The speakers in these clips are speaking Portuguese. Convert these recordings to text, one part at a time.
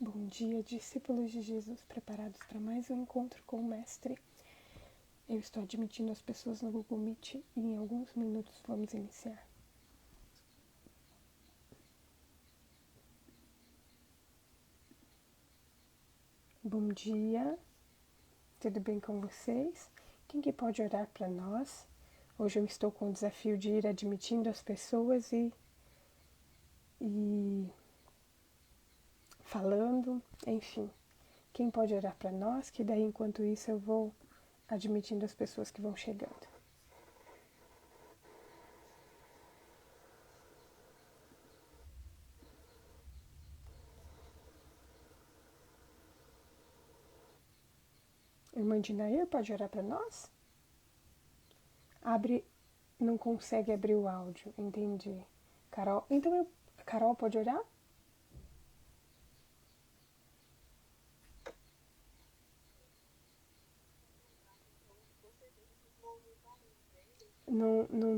Bom dia, discípulos de Jesus, preparados para mais um encontro com o Mestre. Eu estou admitindo as pessoas no Google Meet e em alguns minutos vamos iniciar. Bom dia, tudo bem com vocês? Quem que pode orar para nós? Hoje eu estou com o desafio de ir admitindo as pessoas e falando, enfim. Quem pode orar para nós? Que daí, enquanto isso, eu vou admitindo as pessoas que vão chegando. Irmã Dinair, pode orar para nós? Não consegue abrir o áudio, entendi. Carol, então Carol pode orar? Não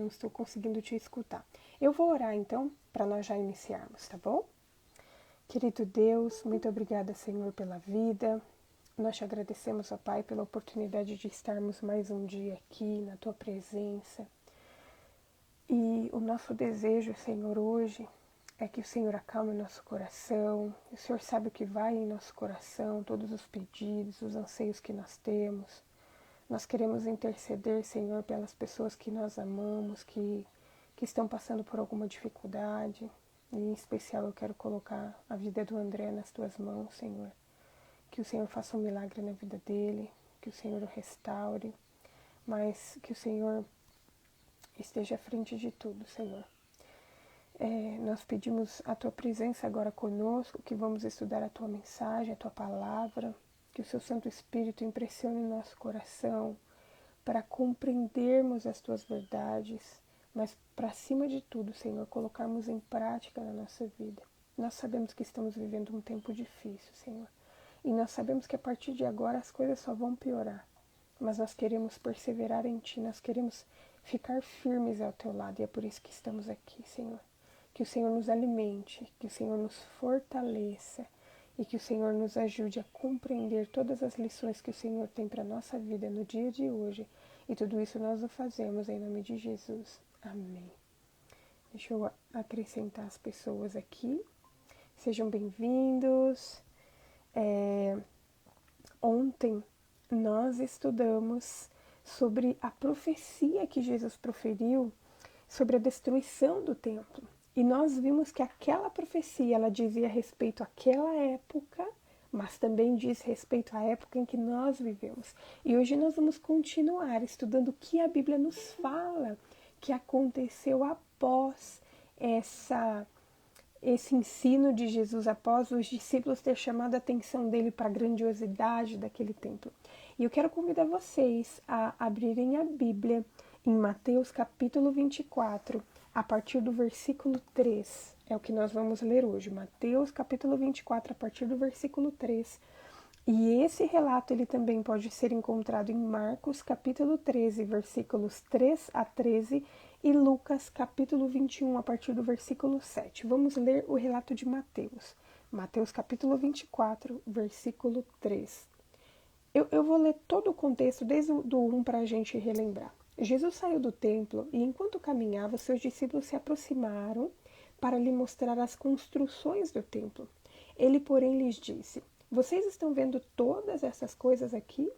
estou conseguindo te escutar. Eu vou orar então, para nós já iniciarmos, tá bom? Querido Deus, muito obrigada, Senhor, pela vida. Nós te agradecemos, ó Pai, pela oportunidade de estarmos mais um dia aqui na Tua presença. E o nosso desejo, Senhor, hoje é que o Senhor acalme o nosso coração. O Senhor sabe o que vai em nosso coração, todos os pedidos, os anseios que nós temos. Nós queremos interceder, Senhor, pelas pessoas que nós amamos, que estão passando por alguma dificuldade. E, em especial, eu quero colocar a vida do André nas Tuas mãos, Senhor. Que o Senhor faça um milagre na vida dele, que o Senhor o restaure, mas que o Senhor esteja à frente de tudo, Senhor. Nós pedimos a Tua presença agora conosco, que vamos estudar a Tua mensagem, a Tua palavra, que o Seu Santo Espírito impressione o nosso coração para compreendermos as Tuas verdades, mas para cima de tudo, Senhor, colocarmos em prática na nossa vida. Nós sabemos que estamos vivendo um tempo difícil, Senhor, e nós sabemos que a partir de agora as coisas só vão piorar, mas nós queremos perseverar em Ti, nós queremos ficar firmes ao Teu lado, e é por isso que estamos aqui, Senhor. Que o Senhor nos alimente, que o Senhor nos fortaleça e que o Senhor nos ajude a compreender todas as lições que o Senhor tem para a nossa vida no dia de hoje. E tudo isso nós o fazemos em nome de Jesus. Amém. Deixa eu acrescentar as pessoas aqui. Sejam bem-vindos. Ontem nós estudamos sobre a profecia que Jesus proferiu sobre a destruição do templo. E nós vimos que aquela profecia, ela dizia respeito àquela época, mas também diz respeito à época em que nós vivemos. E hoje nós vamos continuar estudando o que a Bíblia nos fala que aconteceu após esse ensino de Jesus, após os discípulos ter chamado a atenção dele para a grandiosidade daquele templo. E eu quero convidar vocês a abrirem a Bíblia em Mateus capítulo 24, a partir do versículo 3. É o que nós vamos ler hoje. Mateus capítulo 24, a partir do versículo 3. E esse relato ele também pode ser encontrado em Marcos capítulo 13, versículos 3 a 13, e Lucas capítulo 21, a partir do versículo 7. Vamos ler o relato de Mateus. Mateus capítulo 24, versículo 3. Eu vou ler todo o contexto desde o 1 para a gente relembrar. Jesus saiu do templo e, enquanto caminhava, seus discípulos se aproximaram para lhe mostrar as construções do templo. Ele, porém, lhes disse: vocês estão vendo todas essas coisas aqui?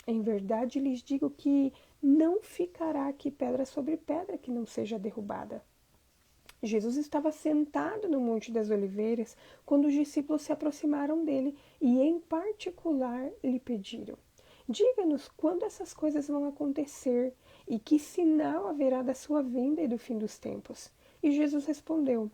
Em verdade, lhes digo que não ficará aqui pedra sobre pedra que não seja derrubada. Jesus estava sentado no Monte das Oliveiras quando os discípulos se aproximaram dele e, em particular, lhe pediram: diga-nos quando essas coisas vão acontecer e que sinal haverá da sua vinda e do fim dos tempos. E Jesus respondeu: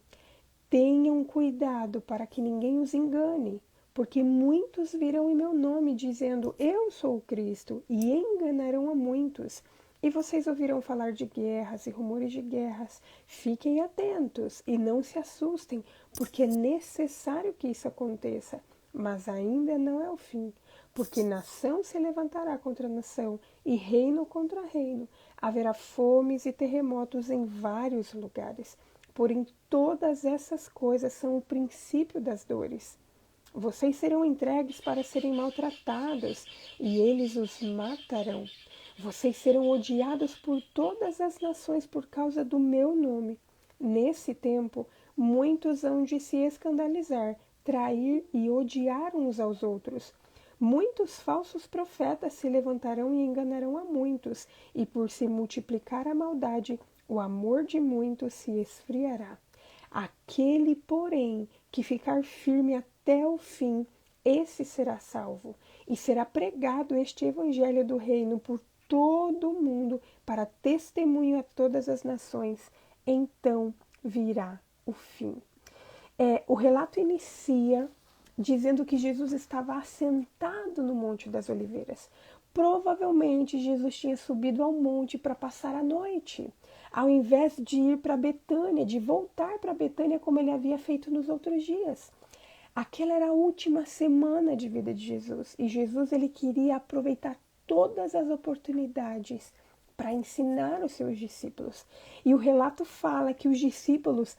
tenham cuidado para que ninguém os engane, porque muitos virão em meu nome dizendo: eu sou o Cristo, e enganarão a muitos. E vocês ouvirão falar de guerras e rumores de guerras. Fiquem atentos e não se assustem, porque é necessário que isso aconteça. Mas ainda não é o fim, porque nação se levantará contra nação e reino contra reino. Haverá fomes e terremotos em vários lugares. porém todas essas coisas são o princípio das dores. Vocês serão entregues para serem maltratados, e eles os matarão. Vocês serão odiados por todas as nações por causa do meu nome. Nesse tempo, muitos hão de se escandalizar, trair e odiar uns aos outros. Muitos falsos profetas se levantarão e enganarão a muitos, e por se multiplicar a maldade, o amor de muitos se esfriará. Aquele, porém, que ficar firme até o fim, esse será salvo, e será pregado este evangelho do reino por todo o mundo, para testemunho a todas as nações. Então virá o fim. O relato inicia dizendo que Jesus estava assentado no Monte das Oliveiras. Provavelmente Jesus tinha subido ao monte para passar a noite, ao invés de ir para Betânia, de voltar para Betânia como ele havia feito nos outros dias. Aquela era a última semana de vida de Jesus, e Jesus ele queria aproveitar todas as oportunidades para ensinar os seus discípulos. E o relato fala que os discípulos,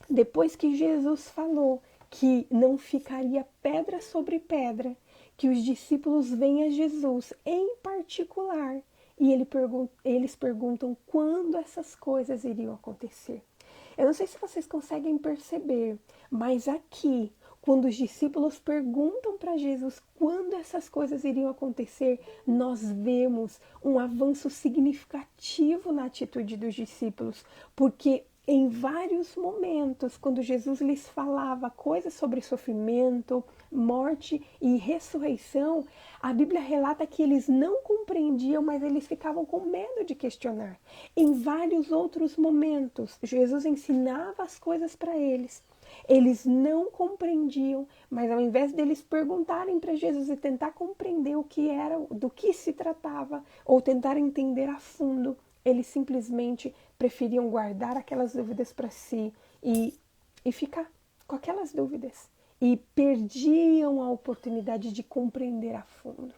depois que Jesus falou que não ficaria pedra sobre pedra, que os discípulos vêm a Jesus em particular e eles perguntam quando essas coisas iriam acontecer. Eu não sei se vocês conseguem perceber, mas aqui, quando os discípulos perguntam para Jesus quando essas coisas iriam acontecer, nós vemos um avanço significativo na atitude dos discípulos, porque em vários momentos, quando Jesus lhes falava coisas sobre sofrimento, morte e ressurreição, a Bíblia relata que eles não compreendiam, mas eles ficavam com medo de questionar. Em vários outros momentos, Jesus ensinava as coisas para eles. Eles não compreendiam, mas ao invés deles perguntarem para Jesus e tentar compreender o que era, do que se tratava, ou tentar entender a fundo, eles simplesmente preferiam guardar aquelas dúvidas para si e ficar com aquelas dúvidas. E perdiam a oportunidade de compreender a fundo.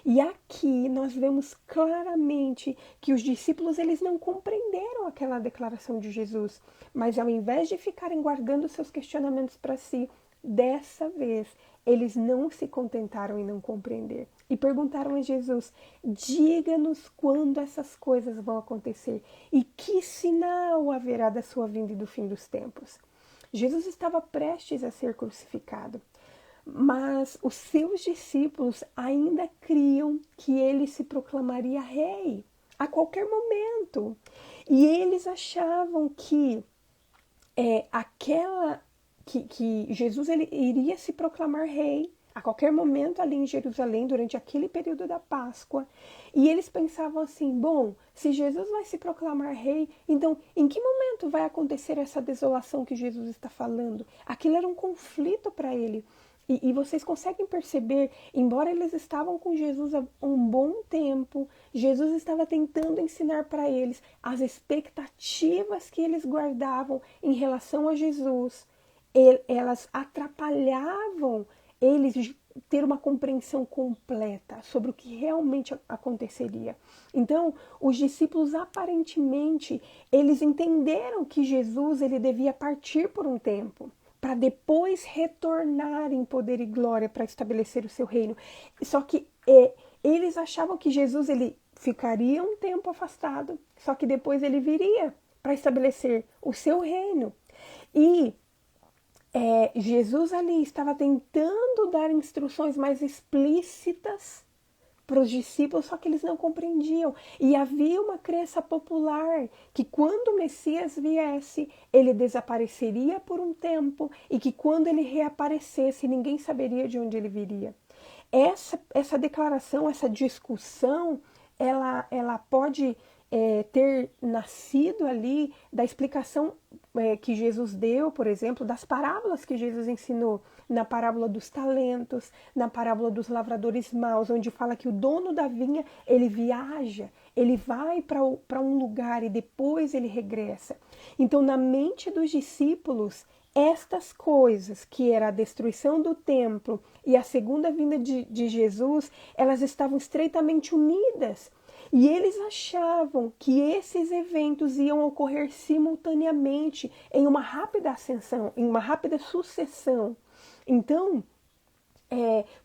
E aqui nós vemos claramente que os discípulos eles não compreenderam aquela declaração de Jesus, mas ao invés de ficarem guardando seus questionamentos para si, dessa vez eles não se contentaram em não compreender e perguntaram a Jesus: diga-nos quando essas coisas vão acontecer e que sinal haverá da sua vinda e do fim dos tempos. Jesus estava prestes a ser crucificado, mas os seus discípulos ainda criam que ele se proclamaria rei a qualquer momento. E eles achavam que que Jesus ele iria se proclamar rei a qualquer momento ali em Jerusalém, durante aquele período da Páscoa. E eles pensavam assim: bom, se Jesus vai se proclamar rei, então em que momento vai acontecer essa desolação que Jesus está falando? Aquilo era um conflito para ele. E vocês conseguem perceber, embora eles estavam com Jesus há um bom tempo, Jesus estava tentando ensinar para eles as expectativas que eles guardavam em relação a Jesus. Elas atrapalhavam eles de ter uma compreensão completa sobre o que realmente aconteceria. Então, os discípulos aparentemente, eles entenderam que Jesus ele devia partir por um tempo, para depois retornar em poder e glória para estabelecer o seu reino. Só que eles achavam que Jesus ele ficaria um tempo afastado, só que depois ele viria para estabelecer o seu reino. E Jesus ali estava tentando dar instruções mais explícitas para os discípulos, só que eles não compreendiam. E havia uma crença popular que quando o Messias viesse, ele desapareceria por um tempo e que quando ele reaparecesse, ninguém saberia de onde ele viria. Essa declaração, essa discussão, ela pode ter nascido ali da explicação que Jesus deu, por exemplo, das parábolas que Jesus ensinou, na parábola dos talentos, na parábola dos lavradores maus, onde fala que o dono da vinha, ele viaja, ele vai para um lugar e depois ele regressa. Então, na mente dos discípulos, estas coisas, que era a destruição do templo e a segunda vinda de Jesus, elas estavam estreitamente unidas. E eles achavam que esses eventos iam ocorrer simultaneamente, em uma rápida ascensão, em uma rápida sucessão. Então,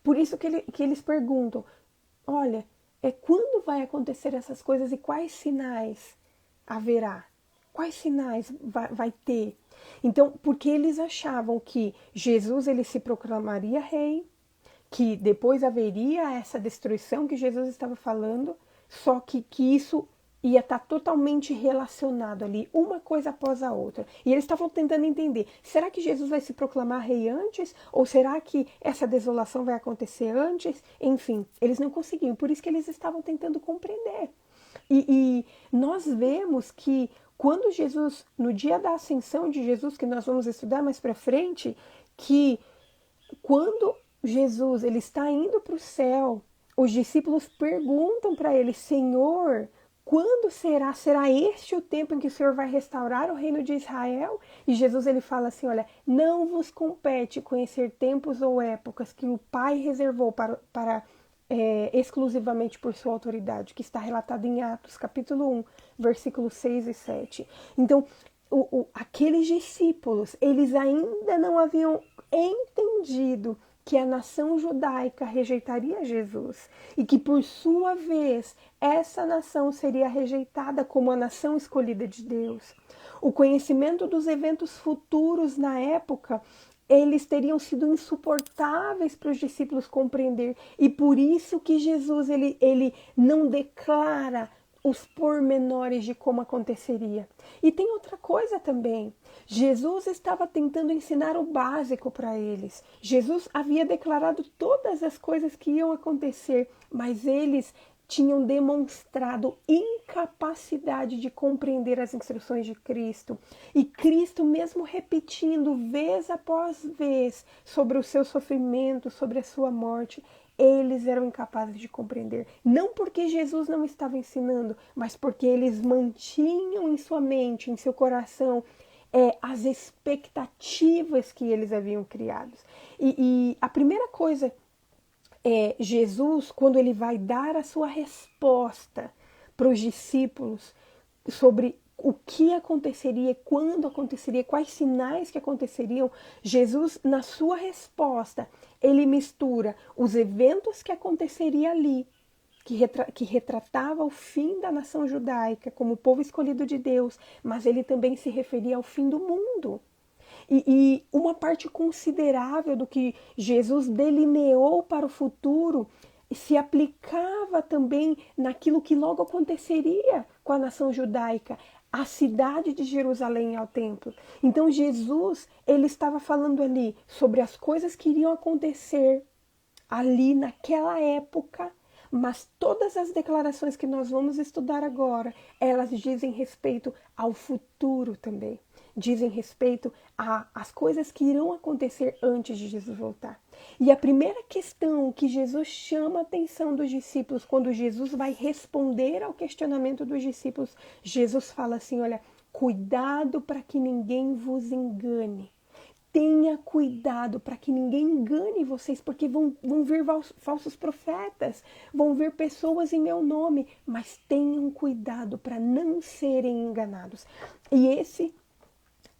por isso que eles perguntam, olha, quando vai acontecer essas coisas e quais sinais haverá? Quais sinais vai ter? Então, porque eles achavam que Jesus ele se proclamaria rei, que depois haveria essa destruição que Jesus estava falando, só que isso ia estar totalmente relacionado ali, uma coisa após a outra. E eles estavam tentando entender, será que Jesus vai se proclamar rei antes? Ou será que essa desolação vai acontecer antes? Enfim, eles não conseguiam, por isso que eles estavam tentando compreender. E nós vemos que quando Jesus, no dia da ascensão de Jesus, que nós vamos estudar mais para frente, que quando Jesus ele está indo para o céu, os discípulos perguntam para ele, Senhor, quando será? Será este o tempo em que o Senhor vai restaurar o reino de Israel? E Jesus ele fala assim, olha, não vos compete conhecer tempos ou épocas que o Pai reservou para exclusivamente por sua autoridade, que está relatado em Atos, capítulo 1, versículos 6 e 7. Então, aqueles discípulos, eles ainda não haviam entendido que a nação judaica rejeitaria Jesus e que, por sua vez, essa nação seria rejeitada como a nação escolhida de Deus. O conhecimento dos eventos futuros na época, eles teriam sido insuportáveis para os discípulos compreender e por isso que Jesus ele não declara os pormenores de como aconteceria. E tem outra coisa também. Jesus estava tentando ensinar o básico para eles. Jesus havia declarado todas as coisas que iam acontecer, mas eles tinham demonstrado incapacidade de compreender as instruções de Cristo. E Cristo, mesmo repetindo vez após vez sobre o seu sofrimento, sobre a sua morte, eles eram incapazes de compreender. Não porque Jesus não estava ensinando, mas porque eles mantinham em sua mente, em seu coração, as expectativas que eles haviam criado. E a primeira coisa Jesus, quando ele vai dar a sua resposta para os discípulos sobre o que aconteceria, quando aconteceria, quais sinais que aconteceriam, Jesus, na sua resposta, ele mistura os eventos que aconteceria ali, que retratava o fim da nação judaica como o povo escolhido de Deus, mas ele também se referia ao fim do mundo. E uma parte considerável do que Jesus delineou para o futuro se aplicava também naquilo que logo aconteceria com a nação judaica, a cidade de Jerusalém ao templo. Então Jesus, ele estava falando ali sobre as coisas que iriam acontecer ali naquela época, mas todas as declarações que nós vamos estudar agora, elas dizem respeito ao futuro também. Dizem respeito às coisas que irão acontecer antes de Jesus voltar. E a primeira questão que Jesus chama a atenção dos discípulos, quando Jesus vai responder ao questionamento dos discípulos, Jesus fala assim, olha, cuidado para que ninguém vos engane. Tenha cuidado para que ninguém engane vocês, porque vão vir falsos profetas, vão vir pessoas em meu nome, mas tenham cuidado para não serem enganados. E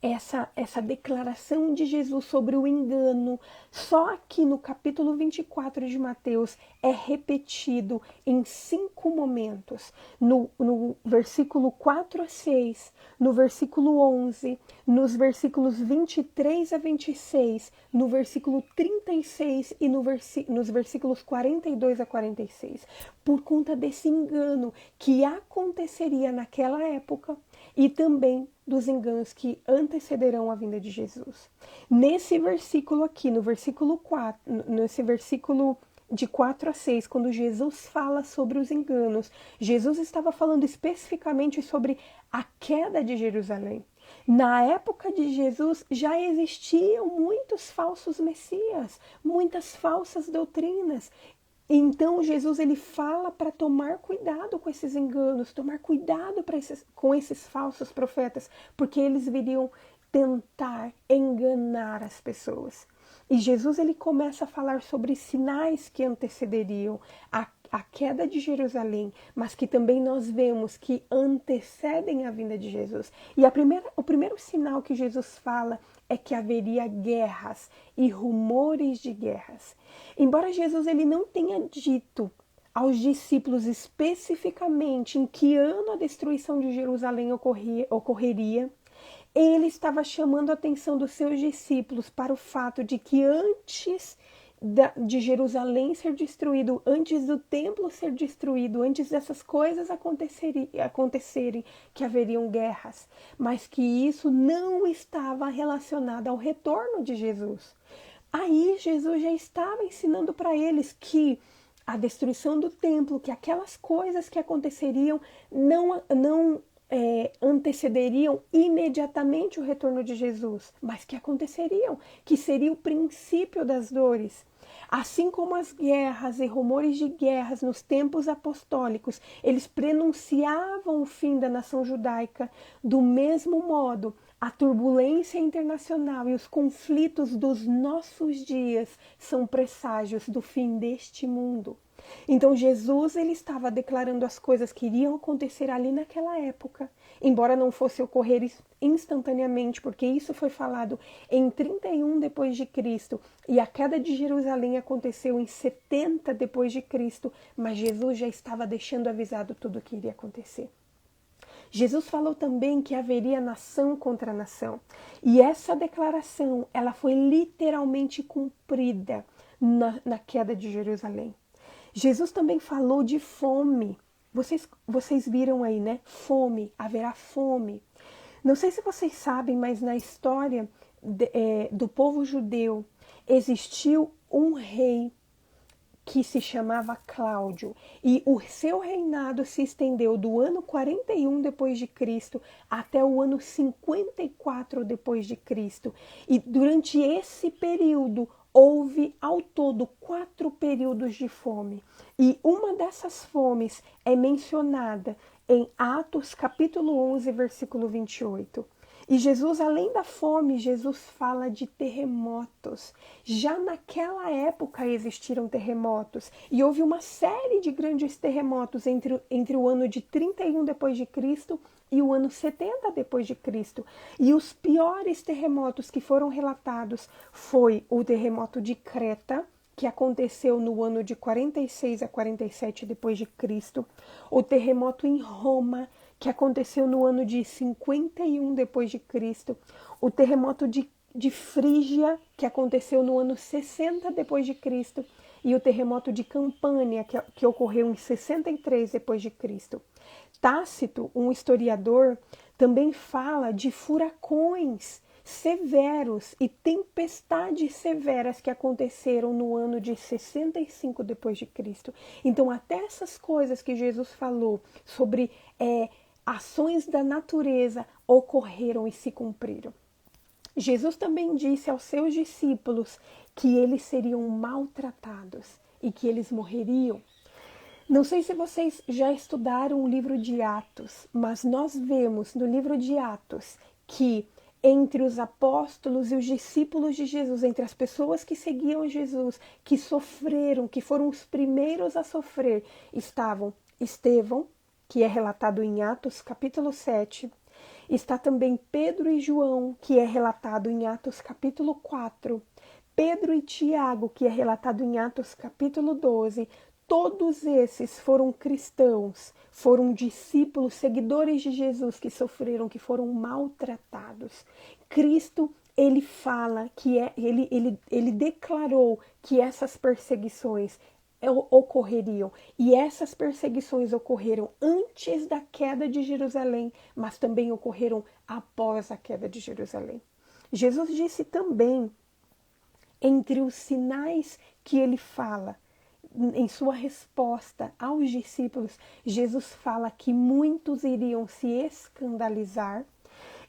essa declaração de Jesus sobre o engano, só aqui no capítulo 24 de Mateus, é repetido em 5 momentos. No versículo 4 a 6, no versículo 11, nos versículos 23 a 26, no versículo 36 e nos versículos 42 a 46. Por conta desse engano que aconteceria naquela época e também dos enganos que antecederão a vinda de Jesus. Nesse versículo aqui, no versículo 4, nesse versículo de 4 a 6, quando Jesus fala sobre os enganos, Jesus estava falando especificamente sobre a queda de Jerusalém. Na época de Jesus já existiam muitos falsos messias, muitas falsas doutrinas. Então Jesus ele fala para tomar cuidado com esses enganos, tomar cuidado com esses falsos profetas, porque eles viriam tentar enganar as pessoas. E Jesus ele começa a falar sobre sinais que antecederiam a queda de Jerusalém, mas que também nós vemos que antecedem a vinda de Jesus. E o primeiro sinal que Jesus fala é que haveria guerras e rumores de guerras. Embora Jesus ele não tenha dito aos discípulos especificamente em que ano a destruição de Jerusalém ocorreria, ele estava chamando a atenção dos seus discípulos para o fato de que antes de Jerusalém ser destruído, antes do templo ser destruído, antes dessas coisas acontecerem, que haveriam guerras, mas que isso não estava relacionado ao retorno de Jesus. Aí Jesus já estava ensinando para eles que a destruição do templo, que aquelas coisas que aconteceriam não antecederiam imediatamente o retorno de Jesus, mas que aconteceriam, que seria o princípio das dores. Assim como as guerras e rumores de guerras nos tempos apostólicos, eles prenunciavam o fim da nação judaica, do mesmo modo, a turbulência internacional e os conflitos dos nossos dias são presságios do fim deste mundo. Então Jesus ele estava declarando as coisas que iriam acontecer ali naquela época, embora não fosse ocorrer instantaneamente, porque isso foi falado em 31 depois de Cristo e a queda de Jerusalém aconteceu em 70 depois de Cristo, mas Jesus já estava deixando avisado tudo o que iria acontecer. Jesus falou também que haveria nação contra nação, e essa declaração ela foi literalmente cumprida na queda de Jerusalém. Jesus também falou de fome. Vocês viram aí, né? Fome, haverá fome. Não sei se vocês sabem, mas na história do povo judeu existiu um rei que se chamava Cláudio, e o seu reinado se estendeu do ano 41 depois de Cristo até o ano 54 depois de Cristo. E durante esse período houve ao todo 4 períodos de fome. E uma dessas fomes é mencionada em Atos capítulo 11, versículo 28. E Jesus, além da fome, Jesus fala de terremotos. Já naquela época existiram terremotos e houve uma série de grandes terremotos entre o ano de 31 depois de Cristo e o ano 70 depois de Cristo. E os piores terremotos que foram relatados foi o terremoto de Creta, que aconteceu no ano de 46 a 47 depois de Cristo, o terremoto em Roma, que aconteceu no ano de 51 depois de Cristo, o terremoto de Frígia, que aconteceu no ano 60 depois de Cristo, e o terremoto de Campânia, que ocorreu em 63 depois de Cristo. Tácito, um historiador, também fala de furacões severos e tempestades severas que aconteceram no ano de 65 depois de Cristo. Então, até essas coisas que Jesus falou sobre ações da natureza ocorreram e se cumpriram. Jesus também disse aos seus discípulos que eles seriam maltratados e que eles morreriam. Não sei se vocês já estudaram o livro de Atos, mas nós vemos no livro de Atos que entre os apóstolos e os discípulos de Jesus, entre as pessoas que seguiam Jesus, que sofreram, que foram os primeiros a sofrer, estavam Estevão, que é relatado em Atos capítulo 7, está também Pedro e João, que é relatado em Atos capítulo 4, Pedro e Tiago, que é relatado em Atos capítulo 12, todos esses foram cristãos, foram discípulos, seguidores de Jesus que sofreram, que foram maltratados. Cristo, ele fala que ele declarou que essas perseguições ocorreriam, e essas perseguições ocorreram antes da queda de Jerusalém, mas também ocorreram após a queda de Jerusalém. Jesus disse também, entre os sinais que ele fala, em sua resposta aos discípulos, Jesus fala que muitos iriam se escandalizar,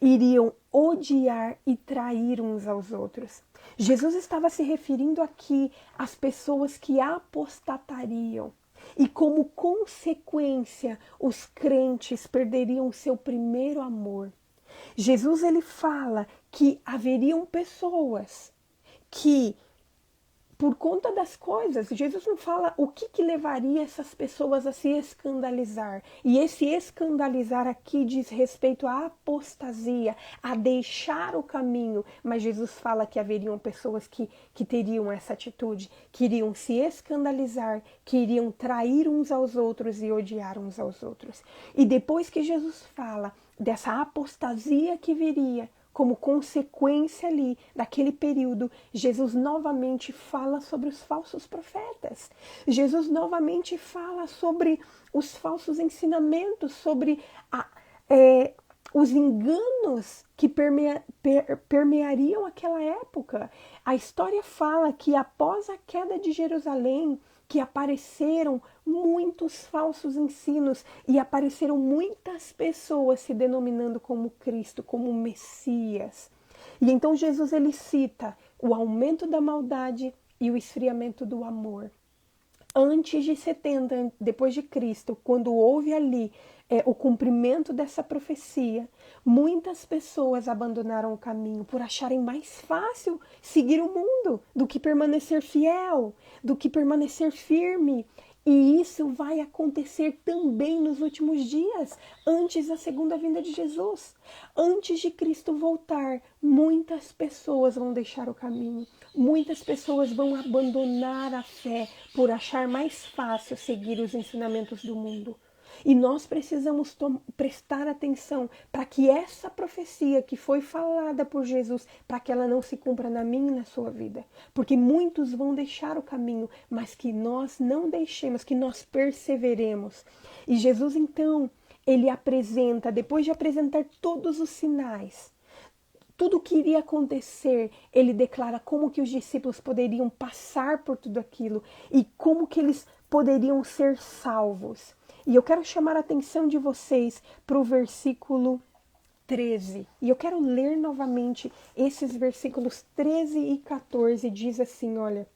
iriam odiar e trair uns aos outros. Jesus estava se referindo aqui às pessoas que apostatariam e, como consequência, os crentes perderiam o seu primeiro amor. Jesus ele fala que haveriam pessoas que por conta das coisas. Jesus não fala o que levaria essas pessoas a se escandalizar. E esse escandalizar aqui diz respeito à apostasia, a deixar o caminho. Mas Jesus fala que haveriam pessoas que teriam essa atitude, que iriam se escandalizar, que iriam trair uns aos outros e odiar uns aos outros. E depois que Jesus fala dessa apostasia que viria, como consequência ali daquele período, Jesus novamente fala sobre os falsos profetas. Jesus novamente fala sobre os falsos ensinamentos, sobre os enganos que permeariam aquela época. A história fala que após a queda de Jerusalém, que apareceram muitos falsos ensinos e apareceram muitas pessoas se denominando como Cristo, como Messias. E então Jesus ele cita o aumento da maldade e o esfriamento do amor. Antes de 70, depois de Cristo, quando houve ali o cumprimento dessa profecia, muitas pessoas abandonaram o caminho por acharem mais fácil seguir o mundo do que permanecer fiel, do que permanecer firme. E isso vai acontecer também nos últimos dias, antes da segunda vinda de Jesus. Antes de Cristo voltar, muitas pessoas vão deixar o caminho. Muitas pessoas vão abandonar a fé por achar mais fácil seguir os ensinamentos do mundo. E nós precisamos prestar atenção para que essa profecia que foi falada por Jesus, para que ela não se cumpra na minha e na sua vida. Porque muitos vão deixar o caminho, mas que nós não deixemos, que nós perseveremos. E Jesus então, ele apresenta, depois de apresentar todos os sinais, tudo o que iria acontecer, ele declara como que os discípulos poderiam passar por tudo aquilo e como que eles poderiam ser salvos. E eu quero chamar a atenção de vocês para o versículo 13. E eu quero ler novamente esses versículos 13 e 14. Diz assim, olha: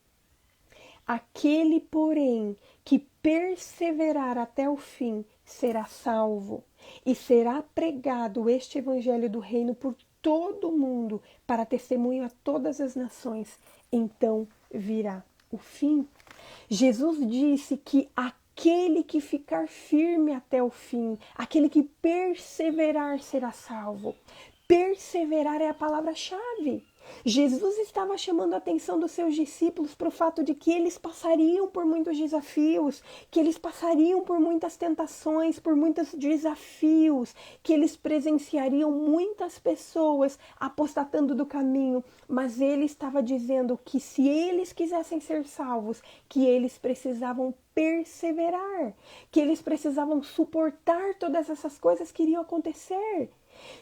aquele, porém, que perseverar até o fim será salvo, e será pregado este evangelho do reino por todo o mundo, para testemunho a todas as nações. Então virá o fim. Jesus disse que aquele que ficar firme até o fim, aquele que perseverar será salvo. Perseverar é a palavra-chave. Jesus estava chamando a atenção dos seus discípulos para o fato de que eles passariam por muitos desafios, que eles passariam por muitas tentações, por muitos desafios, que eles presenciariam muitas pessoas apostatando do caminho, mas ele estava dizendo que se eles quisessem ser salvos, que eles precisavam perseverar, que eles precisavam suportar todas essas coisas que iriam acontecer.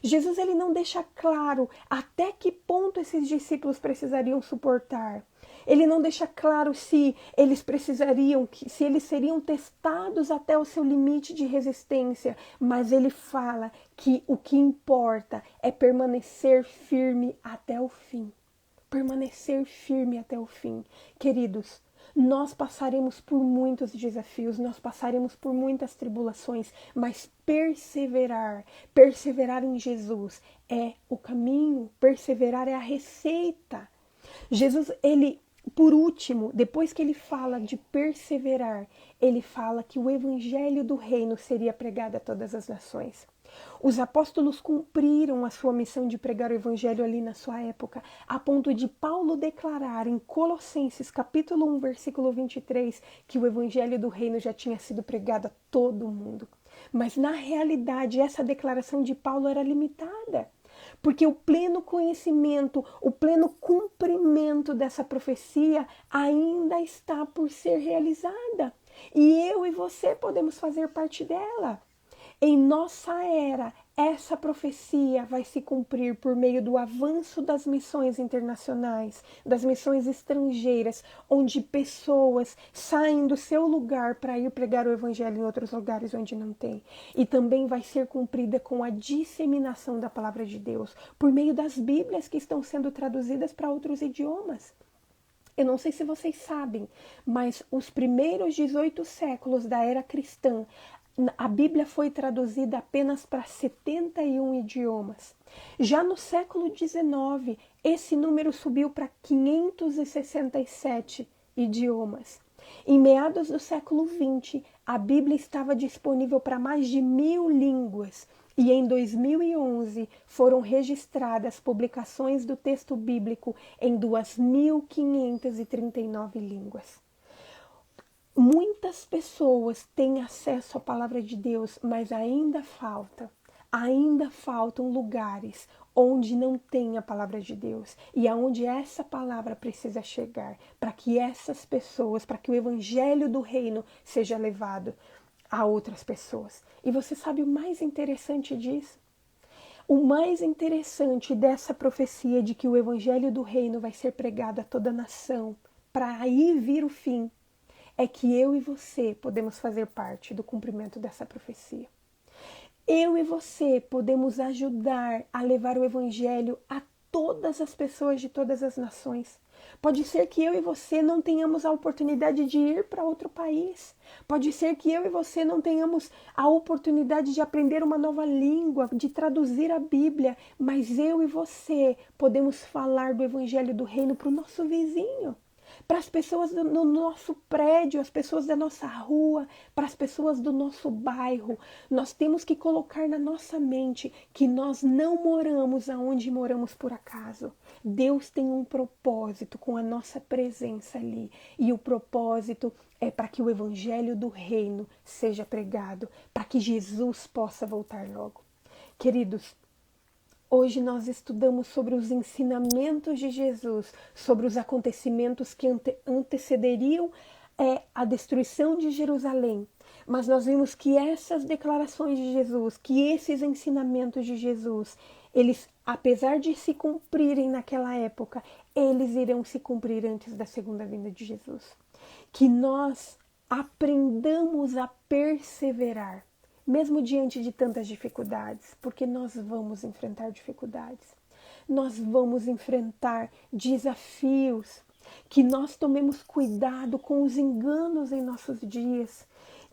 Jesus ele não deixa claro até que ponto esses discípulos precisariam suportar. Ele não deixa claro se eles precisariam, se eles seriam testados até o seu limite de resistência, mas ele fala que o que importa é permanecer firme até o fim. Permanecer firme até o fim. Queridos, nós passaremos por muitos desafios, nós passaremos por muitas tribulações, mas perseverar em Jesus é o caminho, perseverar é a receita. Jesus, ele, por último, depois que ele fala de perseverar, ele fala que o evangelho do reino seria pregado a todas as nações. Os apóstolos cumpriram a sua missão de pregar o evangelho ali na sua época, a ponto de Paulo declarar em Colossenses capítulo 1, versículo 23, que o evangelho do reino já tinha sido pregado a todo mundo. Mas na realidade essa declaração de Paulo era limitada, porque o pleno conhecimento, o pleno cumprimento dessa profecia ainda está por ser realizada. E eu e você podemos fazer parte dela. Em nossa era, essa profecia vai se cumprir por meio do avanço das missões internacionais, das missões estrangeiras, onde pessoas saem do seu lugar para ir pregar o evangelho em outros lugares onde não tem. E também vai ser cumprida com a disseminação da palavra de Deus, por meio das Bíblias que estão sendo traduzidas para outros idiomas. Eu não sei se vocês sabem, mas os primeiros 18 séculos da era cristã, a Bíblia foi traduzida apenas para 71 idiomas. Já no século XIX, esse número subiu para 567 idiomas. Em meados do século XX, a Bíblia estava disponível para mais de 1.000 línguas e em 2011 foram registradas publicações do texto bíblico em 2.539 línguas. Muitas pessoas têm acesso à palavra de Deus, mas ainda faltam lugares onde não tem a palavra de Deus e aonde essa palavra precisa chegar para que essas pessoas, para que o evangelho do reino seja levado a outras pessoas. E você sabe o mais interessante disso? O mais interessante dessa profecia de que o evangelho do reino vai ser pregado a toda a nação, para aí vir o fim, é que eu e você podemos fazer parte do cumprimento dessa profecia. Eu e você podemos ajudar a levar o evangelho a todas as pessoas de todas as nações. Pode ser que eu e você não tenhamos a oportunidade de ir para outro país. Pode ser que eu e você não tenhamos a oportunidade de aprender uma nova língua, de traduzir a Bíblia, mas eu e você podemos falar do evangelho do reino para o nosso vizinho, para as pessoas do nosso prédio, as pessoas da nossa rua, para as pessoas do nosso bairro. Nós temos que colocar na nossa mente que nós não moramos aonde moramos por acaso. Deus tem um propósito com a nossa presença ali, e o propósito é para que o evangelho do reino seja pregado, para que Jesus possa voltar logo. Queridos, hoje nós estudamos sobre os ensinamentos de Jesus, sobre os acontecimentos que antecederiam a destruição de Jerusalém. Mas nós vimos que essas declarações de Jesus, que esses ensinamentos de Jesus, eles, apesar de se cumprirem naquela época, eles irão se cumprir antes da segunda vinda de Jesus. Que nós aprendamos a perseverar, mesmo diante de tantas dificuldades, porque nós vamos enfrentar dificuldades, nós vamos enfrentar desafios, que nós tomemos cuidado com os enganos em nossos dias,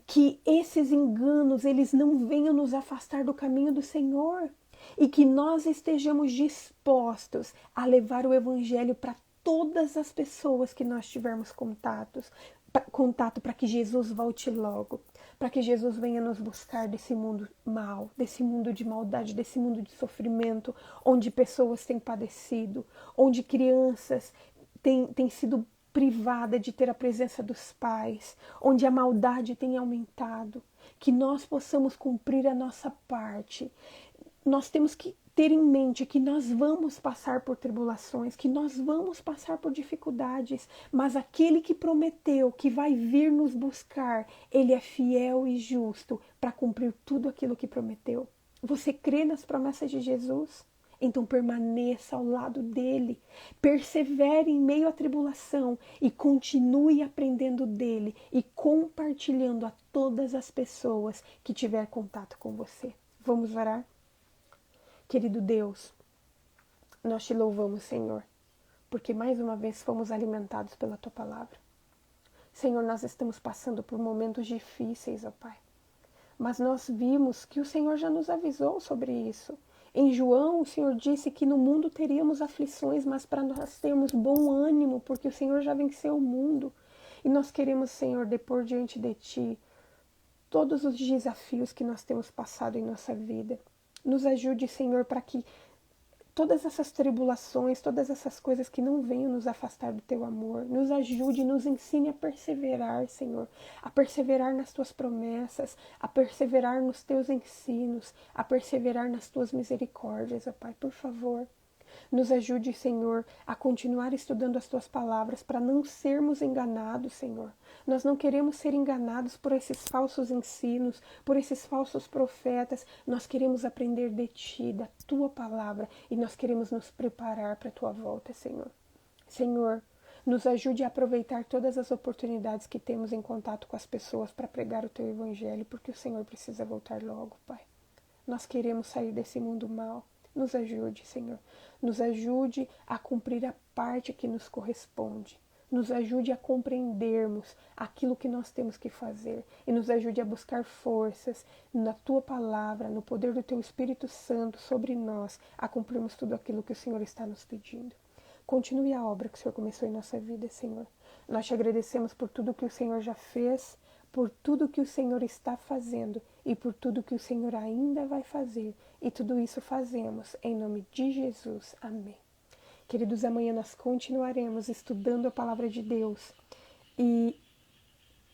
que esses enganos eles não venham nos afastar do caminho do Senhor e que nós estejamos dispostos a levar o evangelho para todas as pessoas que nós tivermos contato para que Jesus volte logo, para que Jesus venha nos buscar desse mundo mal, desse mundo de maldade, desse mundo de sofrimento, onde pessoas têm padecido, onde crianças têm sido privadas de ter a presença dos pais, onde a maldade tem aumentado. Que nós possamos cumprir a nossa parte. Nós temos que ter em mente que nós vamos passar por tribulações, que nós vamos passar por dificuldades, mas aquele que prometeu que vai vir nos buscar, ele é fiel e justo para cumprir tudo aquilo que prometeu. Você crê nas promessas de Jesus? Então permaneça ao lado dele, persevere em meio à tribulação e continue aprendendo dele e compartilhando a todas as pessoas que tiver contato com você. Vamos orar? Querido Deus, nós te louvamos, Senhor, porque mais uma vez fomos alimentados pela Tua Palavra. Senhor, nós estamos passando por momentos difíceis, ó Pai, mas nós vimos que o Senhor já nos avisou sobre isso. Em João, o Senhor disse que no mundo teríamos aflições, mas para nós termos bom ânimo, porque o Senhor já venceu o mundo. E nós queremos, Senhor, depor diante de Ti todos os desafios que nós temos passado em nossa vida. Nos ajude, Senhor, para que todas essas tribulações, todas essas coisas que não venham nos afastar do Teu amor, nos ajude, nos ensine a perseverar, Senhor, a perseverar nas Tuas promessas, a perseverar nos Teus ensinos, a perseverar nas Tuas misericórdias, ó Pai, por favor. Nos ajude, Senhor, a continuar estudando as Tuas palavras para não sermos enganados, Senhor. Nós não queremos ser enganados por esses falsos ensinos, por esses falsos profetas. Nós queremos aprender de Ti, da Tua palavra, e nós queremos nos preparar para a Tua volta, Senhor. Senhor, nos ajude a aproveitar todas as oportunidades que temos em contato com as pessoas para pregar o Teu Evangelho, porque o Senhor precisa voltar logo, Pai. Nós queremos sair desse mundo mal. Nos ajude, Senhor. Nos ajude a cumprir a parte que nos corresponde. Nos ajude a compreendermos aquilo que nós temos que fazer. E nos ajude a buscar forças na Tua palavra, no poder do Teu Espírito Santo sobre nós, a cumprirmos tudo aquilo que o Senhor está nos pedindo. Continue a obra que o Senhor começou em nossa vida, Senhor. Nós te agradecemos por tudo que o Senhor já fez, por tudo que o Senhor está fazendo e por tudo que o Senhor ainda vai fazer. E tudo isso fazemos em nome de Jesus. Amém. Queridos, amanhã nós continuaremos estudando a palavra de Deus. E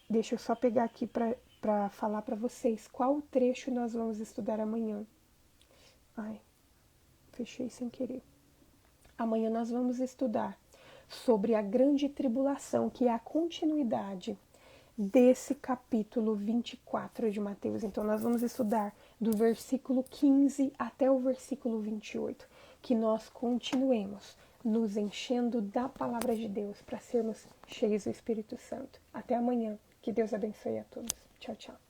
deixa eu só pegar aqui para falar para vocês qual trecho nós vamos estudar amanhã. Ai, fechei sem querer. Amanhã nós vamos estudar sobre a grande tribulação, que é a continuidade desse capítulo 24 de Mateus. Então, nós vamos estudar do versículo 15 até o versículo 28, que nós continuemos nos enchendo da palavra de Deus para sermos cheios do Espírito Santo. Até amanhã. Que Deus abençoe a todos. Tchau, tchau.